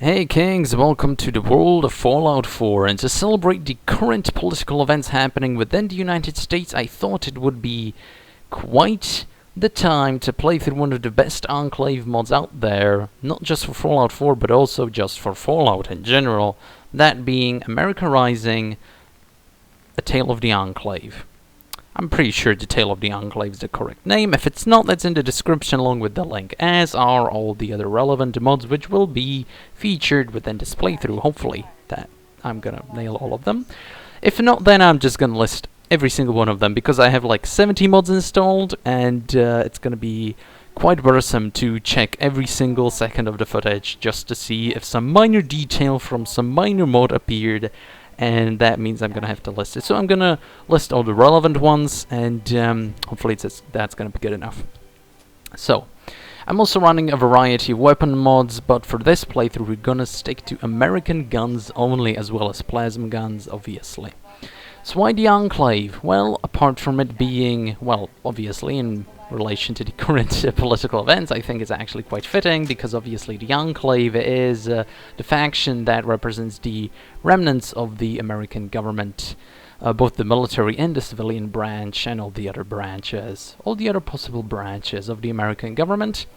Hey Kings, welcome to the world of Fallout 4, and to celebrate the current political events happening within the United States, I thought it would be quite the time to play through one of the best Enclave mods out there, not just for Fallout 4 but also just for Fallout in general, that being America Rising, A Tale of the Enclave. I'm pretty sure the Tale of the Enclave is the correct name. If it's not, that's in the description along with the link, as are all the other relevant mods which will be featured within this playthrough. Hopefully that I'm gonna nail all of them. If not, then I'm just gonna list every single one of them, because I have like 70 mods installed, and it's gonna be quite worrisome to check every single second of the footage just to see if some minor detail from some minor mod appeared, and that means I'm gonna have to list it. So I'm gonna list all the relevant ones, and hopefully that's gonna be good enough. So I'm also running a variety of weapon mods, but for this playthrough we're gonna stick to American guns only, as well as plasma guns, obviously. So why the Enclave? Well, apart from it being, well, obviously in relation to the current political events, I think it's actually quite fitting, because obviously the Enclave is the faction that represents the remnants of the American government, both the military and the civilian branch, and all the other branches, all the other possible branches of the American government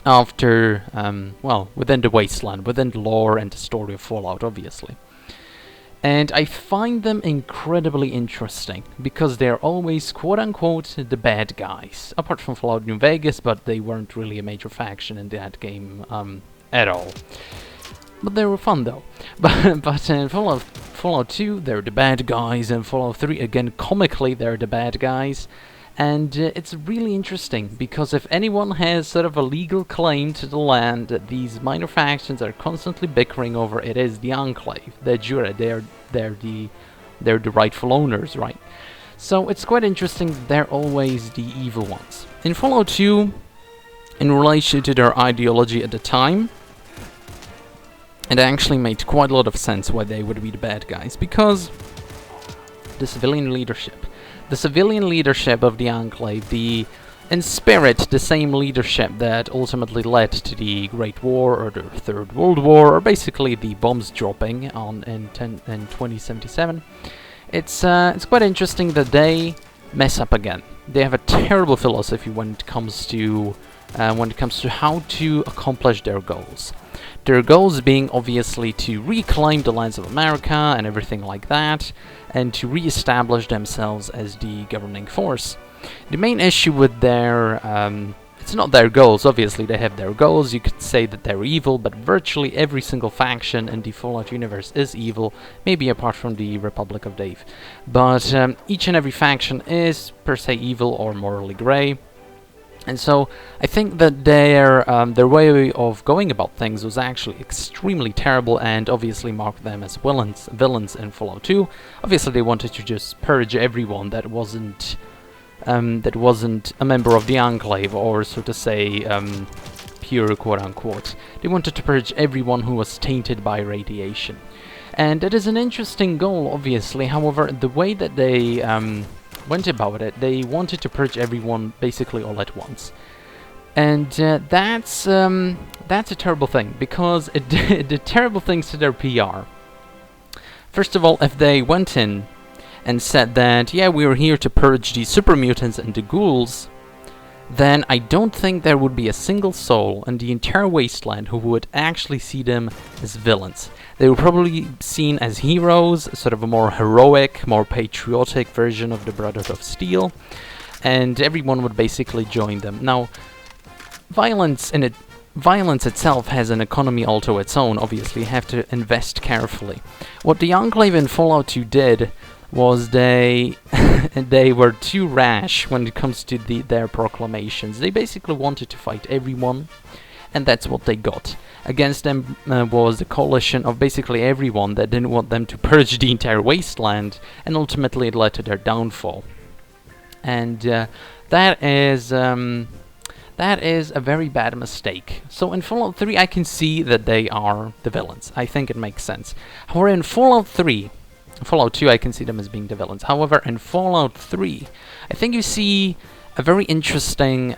after, well, within the wasteland, within the lore and the story of Fallout, obviously. And I find them incredibly interesting, because they're always quote-unquote the bad guys. Apart from Fallout New Vegas, but they weren't really a major faction in that game at all. But they were fun though. But in Fallout 2, they're the bad guys, and Fallout 3, again, comically, they're the bad guys. And it's really interesting, because if anyone has sort of a legal claim to the land that these minor factions are constantly bickering over, it is the Enclave. They're the rightful owners, right? So it's quite interesting that they're always the evil ones. In Fallout 2, in relation to their ideology at the time, it actually made quite a lot of sense why they would be the bad guys, because the civilian leadership. The civilian leadership of the Enclave, in spirit, the same leadership that ultimately led to the Great War, or the Third World War, or basically the bombs dropping in 2077. It's quite interesting that they mess up again. They have a terrible philosophy when it comes to how to accomplish their goals. Their goals being obviously to reclaim the lands of America and everything like that, and to re-establish themselves as the governing force. The main issue with their, it's not their goals, obviously they have their goals, you could say that they're evil, but virtually every single faction in the Fallout universe is evil, maybe apart from the Republic of Dave. But each and every faction is per se evil or morally grey. And so I think that their way of going about things was actually extremely terrible, and obviously marked them as villains in Fallout 2. Obviously they wanted to just purge everyone that wasn't a member of the Enclave, or so to say pure quote-unquote. They wanted to purge everyone who was tainted by radiation. And that is an interesting goal, obviously. However, the way that they went about it, they wanted to purge everyone basically all at once, and that's a terrible thing, because it did terrible things to their PR. First of all, if they went in and said that, yeah, we are here to purge the super mutants and the ghouls, then I don't think there would be a single soul in the entire wasteland who would actually see them as villains. They were probably seen as heroes, sort of a more heroic, more patriotic version of the Brotherhood of Steel, and everyone would basically join them. Now, violence itself has an economy all to its own. Obviously, you have to invest carefully. What the Enclave in Fallout 2 did was they were too rash when it comes to their proclamations. They basically wanted to fight everyone, and that's what they got. Against them was a coalition of basically everyone that didn't want them to purge the entire wasteland, and ultimately it led to their downfall. And that is a very bad mistake. So in Fallout 3 I can see that they are the villains. I think it makes sense. However, in Fallout 2 I can see them as being the villains. However, in Fallout 3 I think you see a very interesting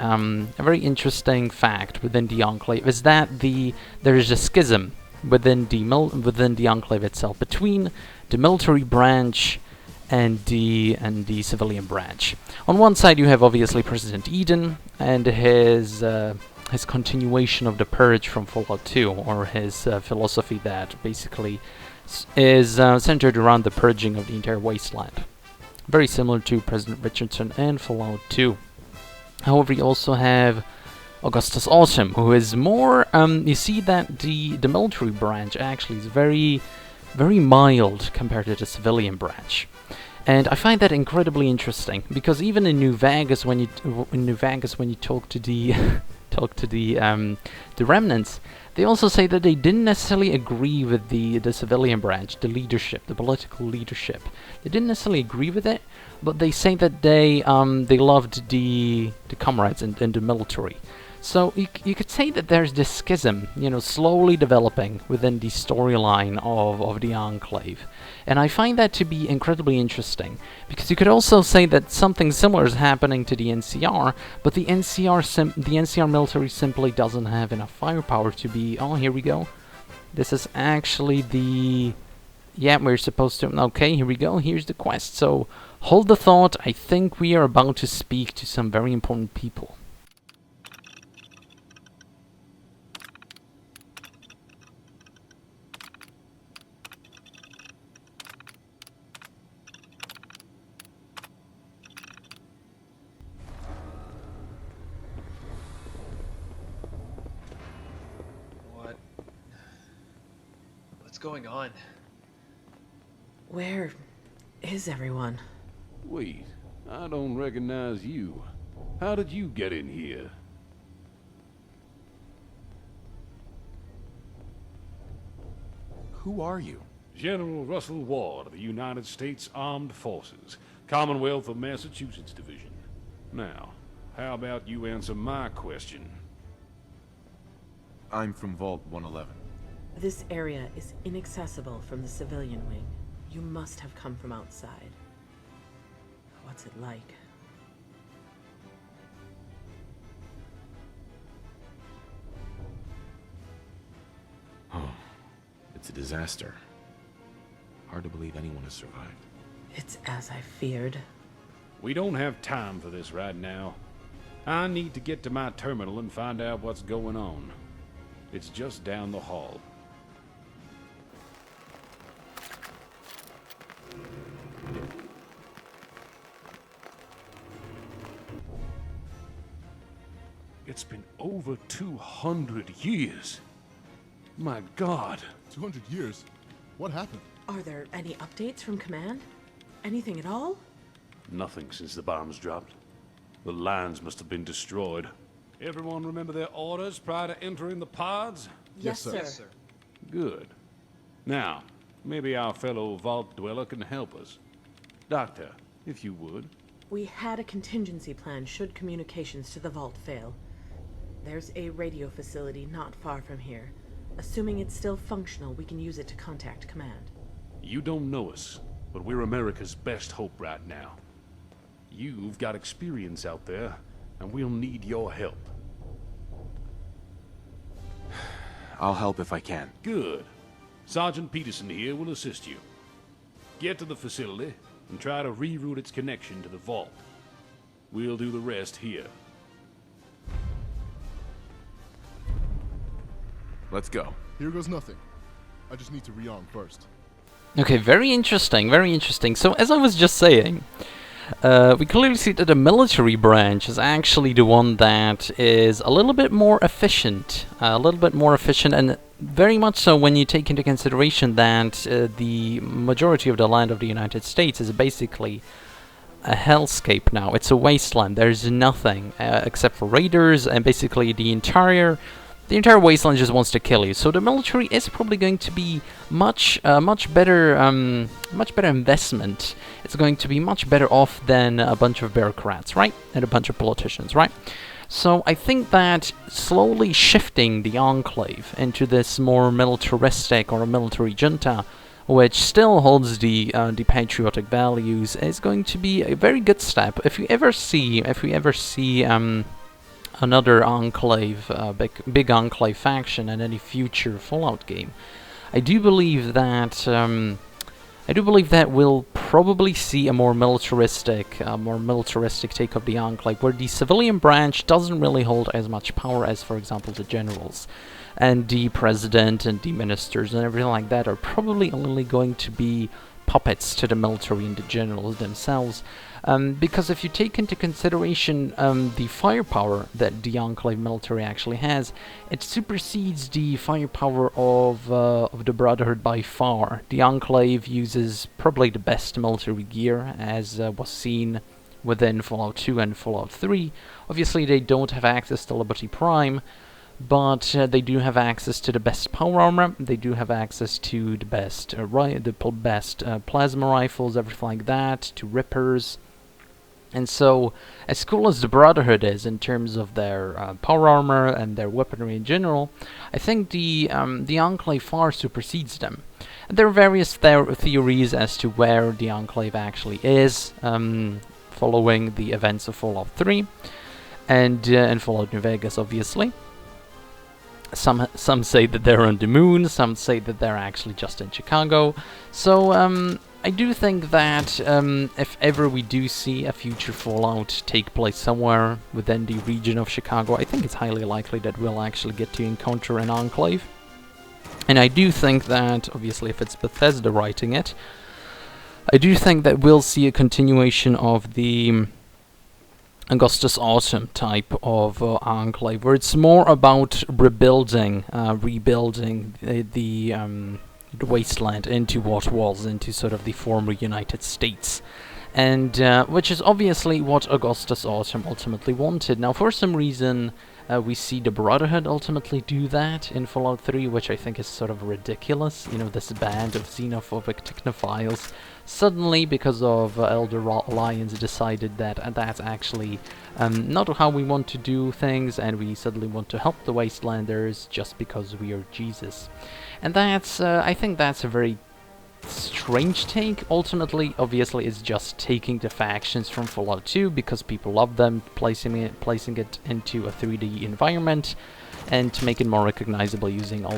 fact within the Enclave is that there is a schism within the Enclave itself, between the military branch and the civilian branch. On one side, you have obviously President Eden and his continuation of the purge from Fallout 2, or his philosophy that basically is centered around the purging of the entire wasteland. Very similar to President Richardson and Fallout 2. However, you also have Augustus Autumn, who is more, you see that the military branch actually is very, very mild compared to the civilian branch. And I find that incredibly interesting, because even in New Vegas, when you talk to the the remnants, they also say that they didn't necessarily agree with the civilian branch, the leadership, the political leadership. They didn't necessarily agree with it, but they say that they loved the comrades in the military. So you could say that there's this schism, slowly developing within the storyline of the Enclave. And I find that to be incredibly interesting, because you could also say that something similar is happening to the NCR, but the NCR military simply doesn't have enough firepower to be, oh, here we go. This is actually we're supposed to, okay, here we go, here's the quest. So hold the thought, I think we are about to speak to some very important people. What's going on? Where is everyone? Wait, I don't recognize you. How did you get in here? Who are you? General Russell Ward of the United States Armed Forces, Commonwealth of Massachusetts Division. Now, how about you answer my question? I'm from Vault 111. This area is inaccessible from the civilian wing. You must have come from outside. What's it like? Oh, it's a disaster. Hard to believe anyone has survived. It's as I feared. We don't have time for this right now. I need to get to my terminal and find out what's going on. It's just down the hall. It's been over 200 years. My God. 200 years? What happened? Are there any updates from command? Anything at all? Nothing since the bombs dropped. The lines must have been destroyed. Everyone remember their orders prior to entering the pods? Yes, sir. Yes, sir. Good. Now, maybe our fellow vault dweller can help us. Doctor, if you would. We had a contingency plan should communications to the vault fail. There's a radio facility not far from here. Assuming it's still functional, we can use it to contact command. You don't know us, but we're America's best hope right now. You've got experience out there, and we'll need your help. I'll help if I can. Good. Sergeant Peterson here will assist you. Get to the facility and try to reroute its connection to the vault. We'll do the rest here. Let's go. Here goes nothing. I just need to rearm first. Okay, very interesting, very interesting. So, as I was just saying, we clearly see that the military branch is actually the one that is a little bit more efficient. And very much so when you take into consideration that the majority of the land of the United States is basically a hellscape now. It's a wasteland. There's nothing except for raiders, and basically the entire wasteland just wants to kill you. So the military is probably going to be much better investment. It's going to be much better off than a bunch of bureaucrats, right? And a bunch of politicians, right? So I think that slowly shifting the Enclave into this more militaristic or a military junta, which still holds the patriotic values, is going to be a very good step. If you ever see another Enclave, big Enclave faction in any future Fallout game. I do believe that we'll probably see a more militaristic take of the Enclave, where the civilian branch doesn't really hold as much power as, for example, the generals. And the president and the ministers and everything like that are probably only going to be puppets to the military and the generals themselves. Because if you take into consideration the firepower that the Enclave military actually has, it supersedes the firepower of the Brotherhood by far. The Enclave uses probably the best military gear, as was seen within Fallout 2 and Fallout 3. Obviously, they don't have access to Liberty Prime, but they do have access to the best power armor. They do have access to the best plasma rifles, everything like that, to Rippers. And so, as cool as the Brotherhood is in terms of their power armor and their weaponry in general, I think the Enclave far supersedes them. And there are various theories as to where the Enclave actually is, following the events of Fallout 3 and Fallout New Vegas, obviously. Some say that they're on the moon, some say that they're actually just in Chicago. So I do think that if ever we do see a future Fallout take place somewhere within the region of Chicago, I think it's highly likely that we'll actually get to encounter an Enclave. And I do think that, obviously if it's Bethesda writing it, I do think that we'll see a continuation of the Augustus Autumn type of Enclave, where it's more about rebuilding the wasteland into what was, into sort of the former United States, and which is obviously what Augustus Autumn ultimately wanted. Now, for some reason, we see the Brotherhood ultimately do that in Fallout 3, which I think is sort of ridiculous. You know, this band of xenophobic technophiles suddenly, because of Elder Alliance, decided that that's actually not how we want to do things, and we suddenly want to help the Wastelanders just because we are Jesus. And that's, I think that's a very strange take. Ultimately, obviously, it's just taking the factions from Fallout 2 because people love them, placing it into a 3D environment, and to make it more recognizable using all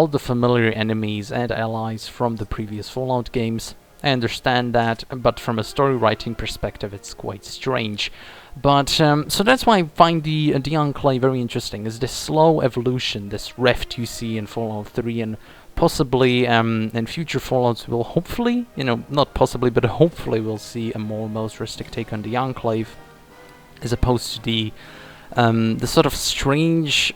the familiar enemies and allies from the previous Fallout games. I understand that, but from a story writing perspective, it's quite strange. But so that's why I find the Enclave very interesting. Is this slow evolution, this rift you see in Fallout 3, and possibly in future Fallouts we'll hopefully, not possibly, but hopefully we'll see a more militaristic take on the Enclave, as opposed to the sort of strange,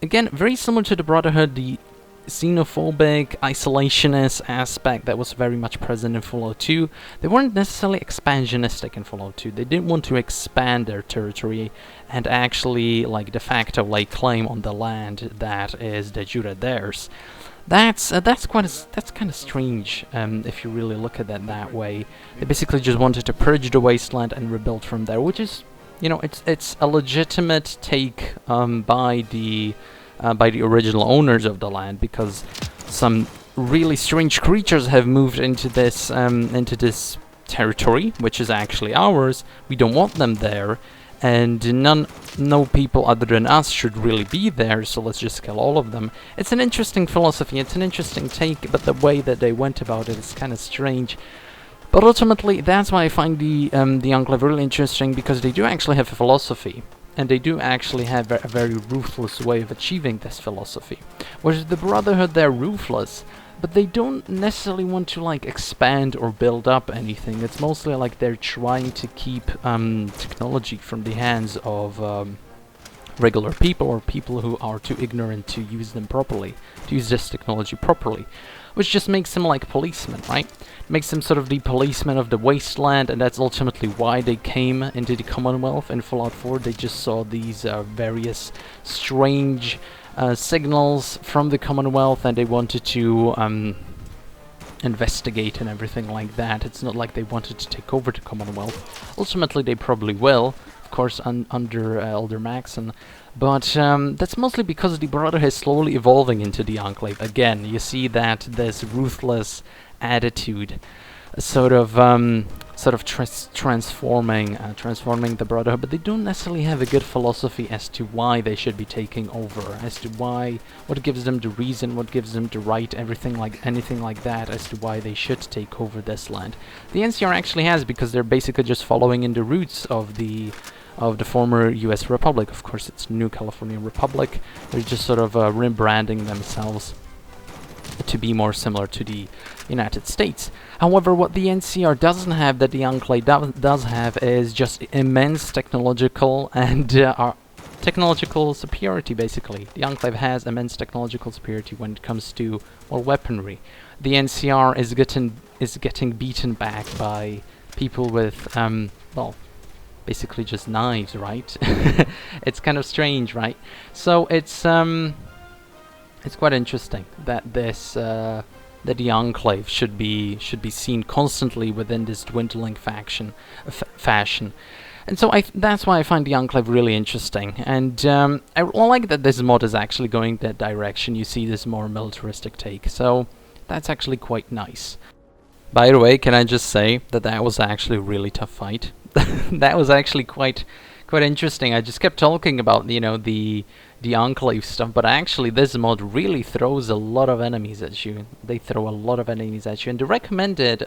again, very similar to the Brotherhood, the xenophobic, isolationist aspect that was very much present in Fallout 2. They weren't necessarily expansionistic in Fallout 2. They didn't want to expand their territory and actually, like, de facto lay claim on the land that is de jure theirs. That's kind of strange if you really look at it that way. They basically just wanted to purge the wasteland and rebuild from there, which is, it's a legitimate take by the original owners of the land, because some really strange creatures have moved into this territory, which is actually ours. We don't want them there, and no people other than us should really be there, so let's just kill all of them. It's an interesting philosophy, it's an interesting take, but the way that they went about it is kind of strange. But ultimately, that's why I find the Enclave really interesting, because they do actually have a philosophy. And they do actually have a very ruthless way of achieving this philosophy. Whereas the Brotherhood, they're ruthless, but they don't necessarily want to, like, expand or build up anything. It's mostly like they're trying to keep technology from the hands of regular people, or people who are too ignorant to use them properly, to use this technology properly. Which just makes them like policemen, right? Makes them sort of the policemen of the wasteland, and that's ultimately why they came into the Commonwealth in Fallout 4. They just saw these various strange signals from the Commonwealth, and they wanted to investigate and everything like that. It's not like they wanted to take over the Commonwealth. Ultimately, they probably will, of course, under Elder Maxon. But that's mostly because the Brotherhood is slowly evolving into the Enclave. Again, you see that this ruthless attitude, transforming the Brotherhood, but they don't necessarily have a good philosophy as to why they should be taking over, as to what gives them the reason, what gives them the right, anything like that, as to why they should take over this land. The NCR actually has, because they're basically just following in the roots of the former U.S. Republic. Of course, it's New California Republic. They're just sort of rebranding themselves to be more similar to the United States. However, what the NCR doesn't have, that the Enclave does have, is just immense technological and technological superiority, basically. The Enclave has immense technological superiority when it comes to, well, weaponry. The NCR is getting beaten back by people with, well, basically just knives, right? It's kind of strange, right? So it's quite interesting that that the Enclave should be seen constantly within this dwindling fashion, and so that's why I find the Enclave really interesting. And I like that this mod is actually going that direction. You see this more militaristic take, so that's actually quite nice. By the way, can I just say that was actually a really tough fight? That was actually quite interesting. I just kept talking about, the Enclave stuff, but actually this mod really throws a lot of enemies at you. They throw a lot of enemies at you, and the recommended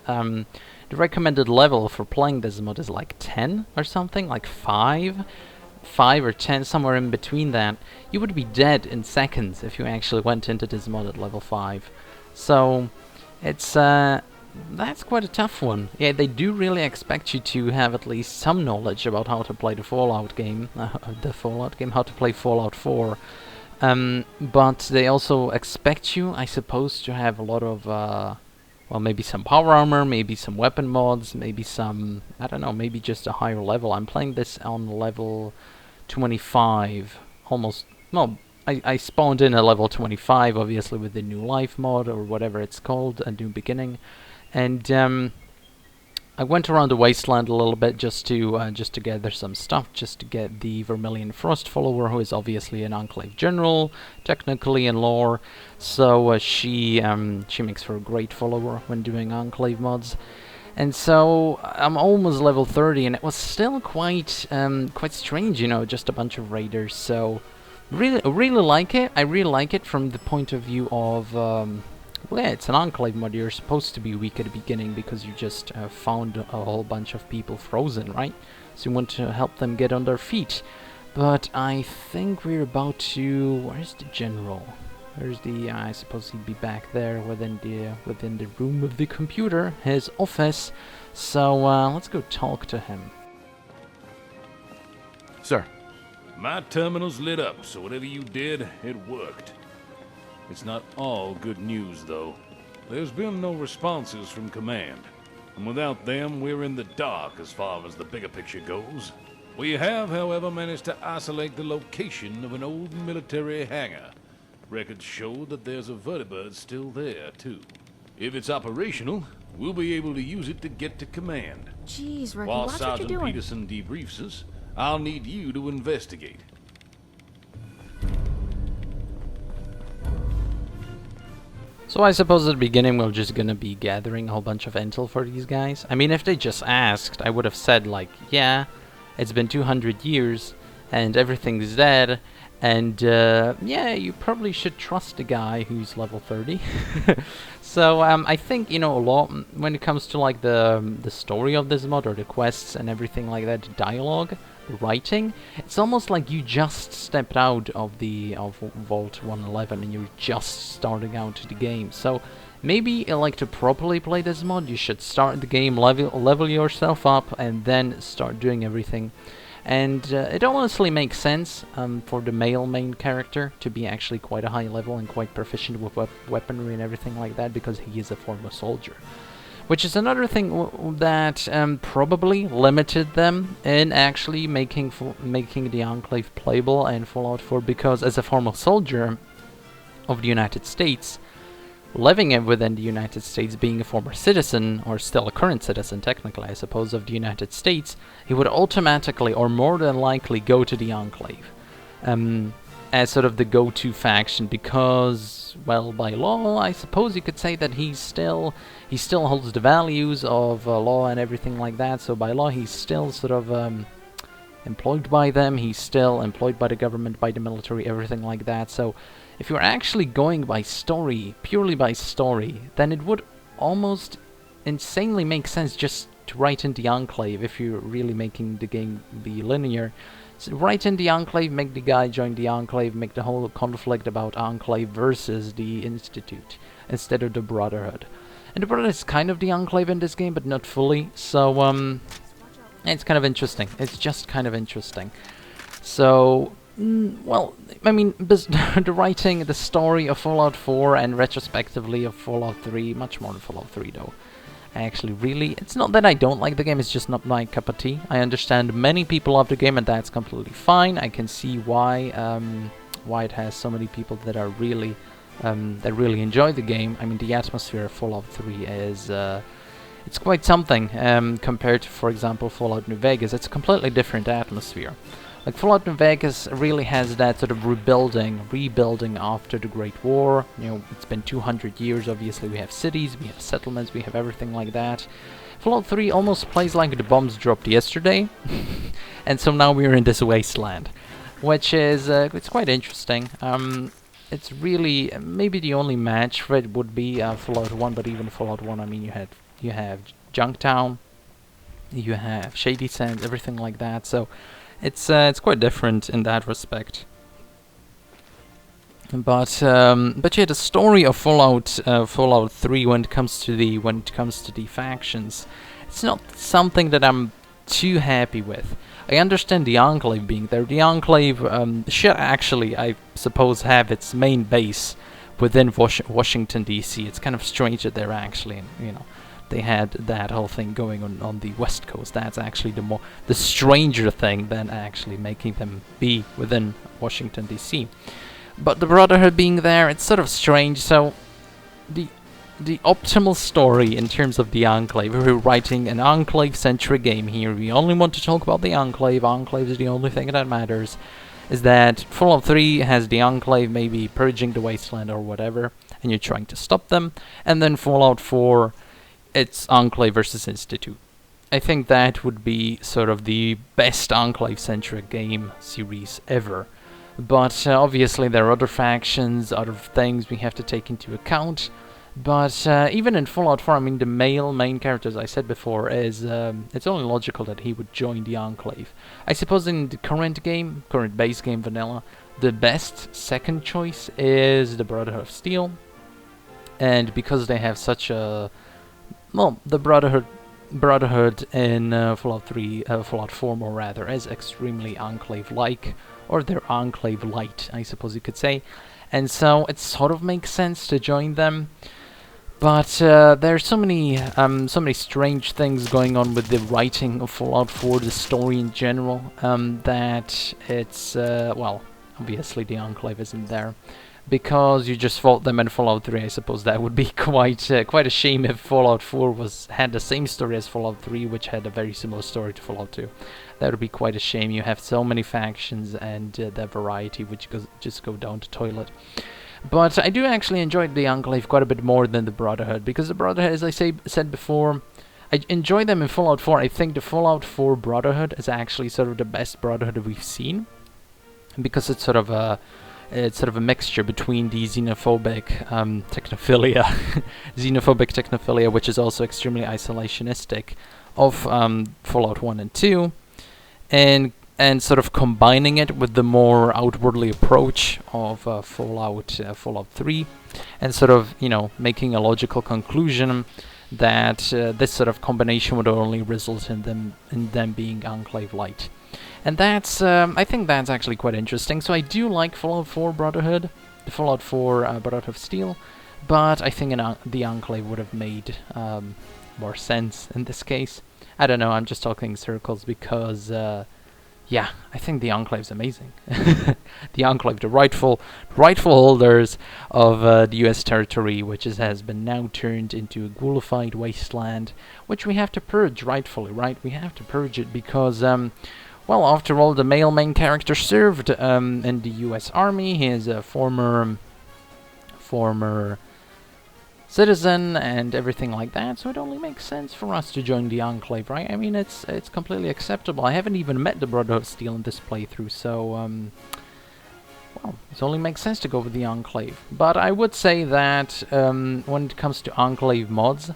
level for playing this mod is like 10 or something, like 5 or 10, somewhere in between that. You would be dead in seconds if you actually went into this mod at level 5. So it's that's quite a tough one. Yeah, they do really expect you to have at least some knowledge about how to play the Fallout game, how to play Fallout 4. But they also expect you, I suppose, to have a lot of, well, maybe some power armor, maybe some weapon mods, maybe some, I don't know, maybe just a higher level. I'm playing this on level 25, almost, well, I spawned in at level 25, obviously, with the New Life mod, or whatever it's called, a New Beginning. And I went around the wasteland a little bit just to gather some stuff, just to get the Vermilion Frost follower, who is obviously an Enclave general, technically in lore. So she makes for a great follower when doing Enclave mods. And so I'm almost level 30, and it was still quite strange, just a bunch of raiders. So really like it. I really like it from the point of view of. Well, yeah, it's an Enclave mod. You're supposed to be weak at the beginning because you just found a whole bunch of people frozen, right? So you want to help them get on their feet. But I think we're about to... Where's the general? Where's the... I suppose he'd be back there within the room of the computer, his office. So let's go talk to him. Sir. My terminal's lit up, so whatever you did, it worked. It's not all good news, though. There's been no responses from Command, and without them, we're in the dark as far as the bigger picture goes. We have, however, managed to isolate the location of an old military hangar. Records show that there's a vertibird still there, too. If it's operational, we'll be able to use it to get to Command. Jeez, Ricky, While watch what you're Sergeant doing. Peterson debriefs us, I'll need you to investigate. So I suppose at the beginning we're just gonna be gathering a whole bunch of intel for these guys. I mean, if they just asked, I would have said, like, yeah, it's been 200 years, and everything's dead, and, yeah, you probably should trust the guy who's level 30. So, I think, a lot, when it comes to, like, the story of this mod, or the quests and everything like that, the dialogue, the writing, it's almost like you just stepped out of Vault 111 and you're just starting out the game. So maybe like to properly play this mod, you should start the game, level yourself up, and then start doing everything. And it honestly makes sense for the male main character to be actually quite a high level and quite proficient with weaponry and everything like that, because he is a former soldier. Which is another thing that probably limited them in actually making the Enclave playable in Fallout 4, because as a former soldier of the United States, living within the United States, being a former citizen, or still a current citizen technically, I suppose, of the United States, he would automatically, or more than likely, go to the Enclave. as sort of the go-to faction because, well, by law, I suppose you could say that he still holds the values of law and everything like that. So by law, he's still sort of employed by them. He's still employed by the government, by the military, everything like that. So if you're actually going by story, purely by story, then it would almost insanely make sense just to write in the Enclave if you're really making the game be linear. So write in the Enclave, make the guy join the Enclave, make the whole conflict about Enclave versus the Institute instead of the Brotherhood. And the Brotherhood is kind of the Enclave in this game, but not fully. So it's kind of interesting. It's just kind of interesting. So, well, I mean, the writing, the story of Fallout 4 and retrospectively of Fallout 3, much more than Fallout 3 though. I actually really, it's not that I don't like the game, it's just not my cup of tea. I understand many people love the game and that's completely fine. I can see why it has so many people that are really that really enjoy the game. I mean, the atmosphere of Fallout 3 is it's quite something compared to, for example, Fallout New Vegas. It's a completely different atmosphere. Like, Fallout New Vegas really has that sort of rebuilding after the Great War. You know, it's been 200 years, obviously we have cities, we have settlements, we have everything like that. Fallout 3 almost plays like the bombs dropped yesterday, and so now we're in this wasteland, which is, it's quite interesting. It's really, maybe the only match for it would be Fallout 1, but even Fallout 1, I mean, you have Junktown, you have Shady Sands, everything like that, so it's quite different in that respect. But yeah, the story of Fallout 3 when it comes to the factions, it's not something that I'm too happy with. I understand the Enclave being there. The Enclave should actually, I suppose, have its main base within Washington D.C. It's kind of strange that they're actually, you know, they had that whole thing going on the West Coast. That's actually the stranger thing than actually making them be within Washington D.C. But the Brotherhood being there, it's sort of strange. So the optimal story in terms of the Enclave, we're writing an Enclave-centric game here. We only want to talk about the Enclave. Enclave is the only thing that matters. Is that Fallout 3 has the Enclave maybe purging the wasteland or whatever, and you're trying to stop them. And then Fallout 4, it's Enclave versus Institute. I think that would be sort of the best Enclave-centric game series ever. But obviously there are other factions, other things we have to take into account. But even in Fallout 4, I mean, the main character, as I said before, is it's only logical that he would join the Enclave. I suppose in the current base game vanilla, the best second choice is the Brotherhood of Steel. And because they have such a... well, the Brotherhood in Fallout 4 more rather, is extremely Enclave-like, or they're Enclave-light, I suppose you could say. And so it sort of makes sense to join them. But there's so many strange things going on with the writing of Fallout 4, the story in general, that it's, well, obviously the Enclave isn't there. Because you just fought them in Fallout 3, I suppose that would be quite a shame if Fallout 4 had the same story as Fallout 3, which had a very similar story to Fallout 2. That would be quite a shame. You have so many factions and the variety which just go down the toilet. But I do actually enjoy the Enclave quite a bit more than the Brotherhood, because the Brotherhood, as I said before, I enjoy them in Fallout 4. I think the Fallout 4 Brotherhood is actually sort of the best Brotherhood we've seen, because it's sort of a mixture between the xenophobic technophilia, which is also extremely isolationistic, of Fallout 1 and 2, and sort of combining it with the more outwardly approach of Fallout 3, and sort of, you know, making a logical conclusion that this sort of combination would only result in them being Enclave light. And that's, I think that's actually quite interesting. So I do like Fallout 4 Brotherhood, the Fallout 4 Brotherhood of Steel, but I think the Enclave would have made more sense in this case. I don't know, I'm just talking in circles because, yeah, I think the Enclave's amazing. The Enclave, the rightful holders of the US territory, which has been now turned into a ghoulified wasteland, which we have to purge rightfully, right? We have to purge it because well, after all, the male main character served in the U.S. Army. He is a former citizen and everything like that, so it only makes sense for us to join the Enclave, right? I mean, it's completely acceptable. I haven't even met the Brotherhood of Steel in this playthrough, so well, it only makes sense to go with the Enclave. But I would say that when it comes to Enclave mods,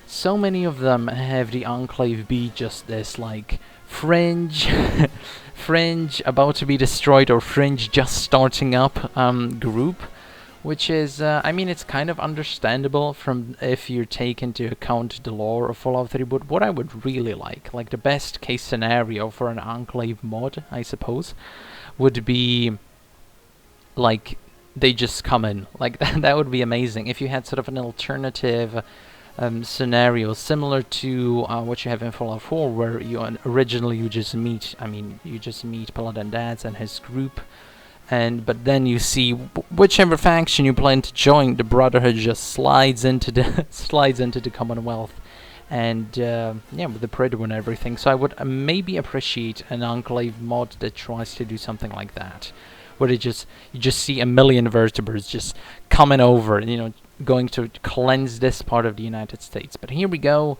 so many of them have the Enclave be just this like fringe fringe about to be destroyed or fringe just starting up group, which is, I mean, it's kind of understandable from if you take into account the lore of Fallout 3, but what I would really like the best case scenario for an Enclave mod, I suppose, would be, like, they just come in. Like, that would be amazing. If you had sort of an alternative scenario similar to what you have in Fallout 4, where originally you just meet Paladin Daz and his group, but then you see whichever faction you plan to join, the Brotherhood just slides into the Commonwealth, and yeah, with the Predator and everything. So I would maybe appreciate an Enclave mod that tries to do something like that, where you just see a million vertebrates just coming over, going to cleanse this part of the United States. But here we go.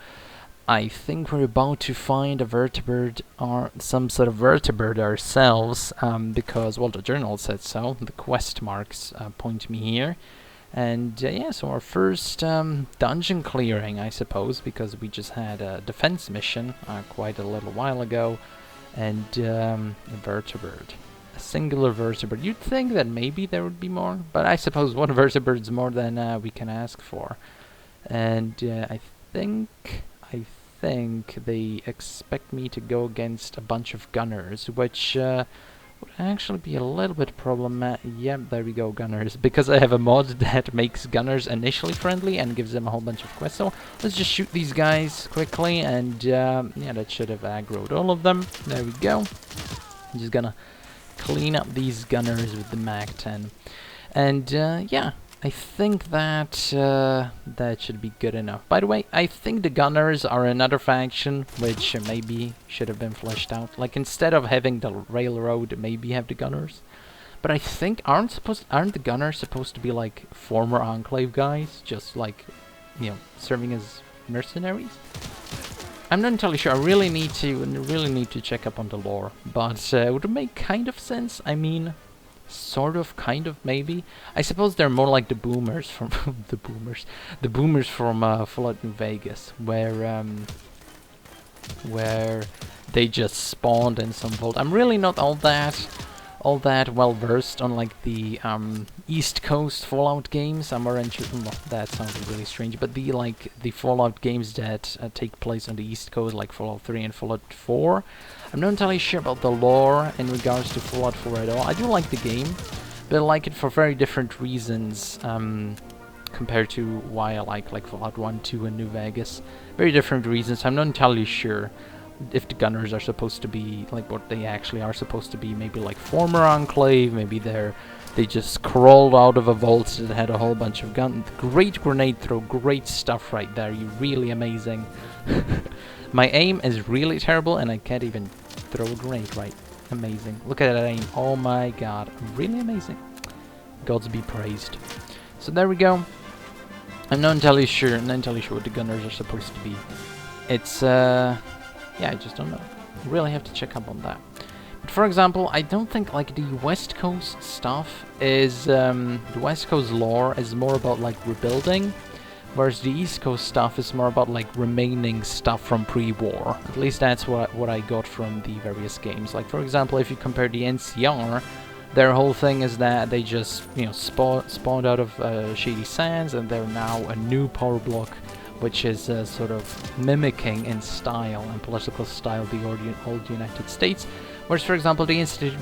I think we're about to find a vertebrate or some sort of vertebrate ourselves, because, well, the journal said so. The quest marks point me here. And yeah, so our first dungeon clearing, I suppose, because we just had a defense mission quite a little while ago. And a vertebrate. A singular vertebrate. You'd think that maybe there would be more, but I suppose one vertebrate is more than we can ask for. And I think they expect me to go against a bunch of gunners, which would actually be a little bit problematic. Yep, there we go, gunners. Because I have a mod that makes gunners initially friendly and gives them a whole bunch of quests. So let's just shoot these guys quickly, and yeah, that should have aggroed all of them. There we go. I'm just gonna clean up these gunners with the Mag-10. And yeah, I think that that should be good enough. By the way, I think the Gunners are another faction which maybe should have been fleshed out. Like, instead of having the Railroad, maybe have the Gunners. But I think aren't the Gunners supposed to be like former Enclave guys, just like, serving as mercenaries? I'm not entirely sure. I really need to check up on the lore, but it would make kind of sense. I mean, sort of, kind of, maybe. I suppose they're more like the boomers from the boomers from Fallout New Vegas, where they just spawned in some vault. I'm really not all that well versed on like the East Coast Fallout games. I'm more interested. Well, that sounds really strange, but the Fallout games that take place on the East Coast, like Fallout 3 and Fallout 4. I'm not entirely sure about the lore in regards to Fallout 4 at all. I do like the game, but I like it for very different reasons compared to why I like Fallout 1, 2, and New Vegas. Very different reasons. I'm not entirely sure if the Gunners are supposed to be like what they actually are supposed to be. Maybe like former Enclave. Maybe they just crawled out of a vault that had a whole bunch of guns. Great grenade throw. Great stuff right there. You're really amazing. My aim is really terrible, and I can't even throw a grenade right. Amazing. Look at that aim. Oh my god. Really amazing. Gods be praised. So there we go. I'm not entirely sure what the Gunners are supposed to be. It's, yeah, I just don't know. Really have to check up on that. But for example, I don't think like the West Coast stuff is, the West Coast lore is more about like rebuilding, whereas the East Coast stuff is more about like remaining stuff from pre-war. At least that's what I got from the various games. Like, for example, if you compare the NCR, their whole thing is that they just, spawned out of Shady Sands, and they're now a new power block, which is sort of mimicking in style and political style the old United States. Whereas, for example, the Institute,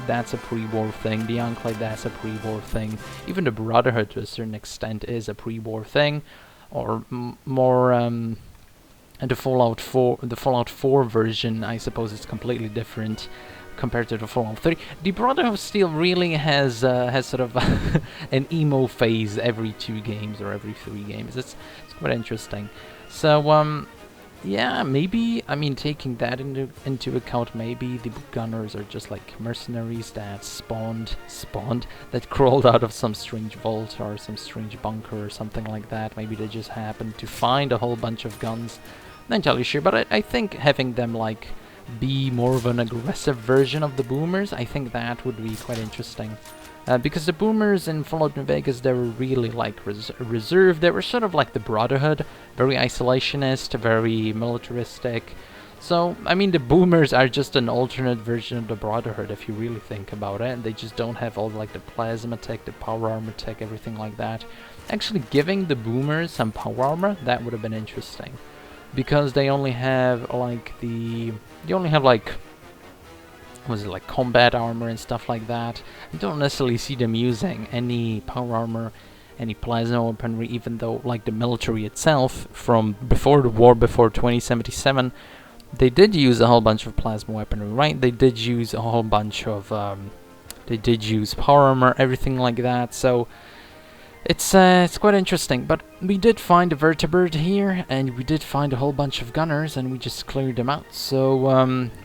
that's a pre-war thing. The Enclave, that's a pre-war thing. Even the Brotherhood, to a certain extent, is a pre-war thing. Or more, the Fallout 4 version, I suppose, is completely different compared to the Fallout 3. The Brotherhood of Steel really has sort of an emo phase every 2 games or every 3 games. It's quite interesting. So yeah, maybe, I mean, taking that into account, maybe the gunners are just like mercenaries that spawned, that crawled out of some strange vault or some strange bunker or something like that. Maybe they just happened to find a whole bunch of guns. Not entirely sure, but I think having them like be more of an aggressive version of the boomers, I think that would be quite interesting. Because the boomers in Fallout New Vegas, they were really like reserved. They were sort of like the Brotherhood, very isolationist, very militaristic. So, I mean, the boomers are just an alternate version of the Brotherhood if you really think about it. They just don't have all like the plasma tech, the power armor tech, everything like that. Actually giving the boomers some power armor, that would have been interesting. Because they only have like was it like combat armor and stuff like that. I don't necessarily see them using any power armor, any plasma weaponry, even though like the military itself from before the war, before 2077, they did use a whole bunch of plasma weaponry, right? They did use a whole bunch of they did use power armor, everything like that. So it's quite interesting. But we did find a Vtuber here, and we did find a whole bunch of gunners, and we just cleared them out. So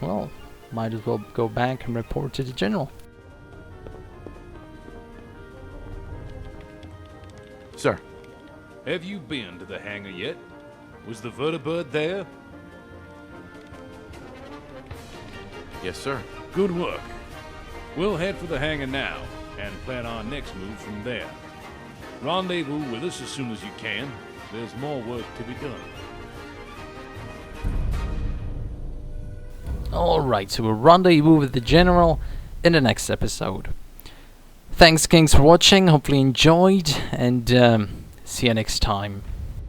well, might as well go back and report to the general. Sir, Have you been to the hangar yet? Was the vertibird there? yes, sir. Good work. We'll head for the hangar now, and plan our next move from there. Rendezvous with us as soon as you can. There's more work to be done. Alright, so we'll rendezvous with the general in the next episode. Thanks, Kings, for watching. Hopefully you enjoyed, and see you next time.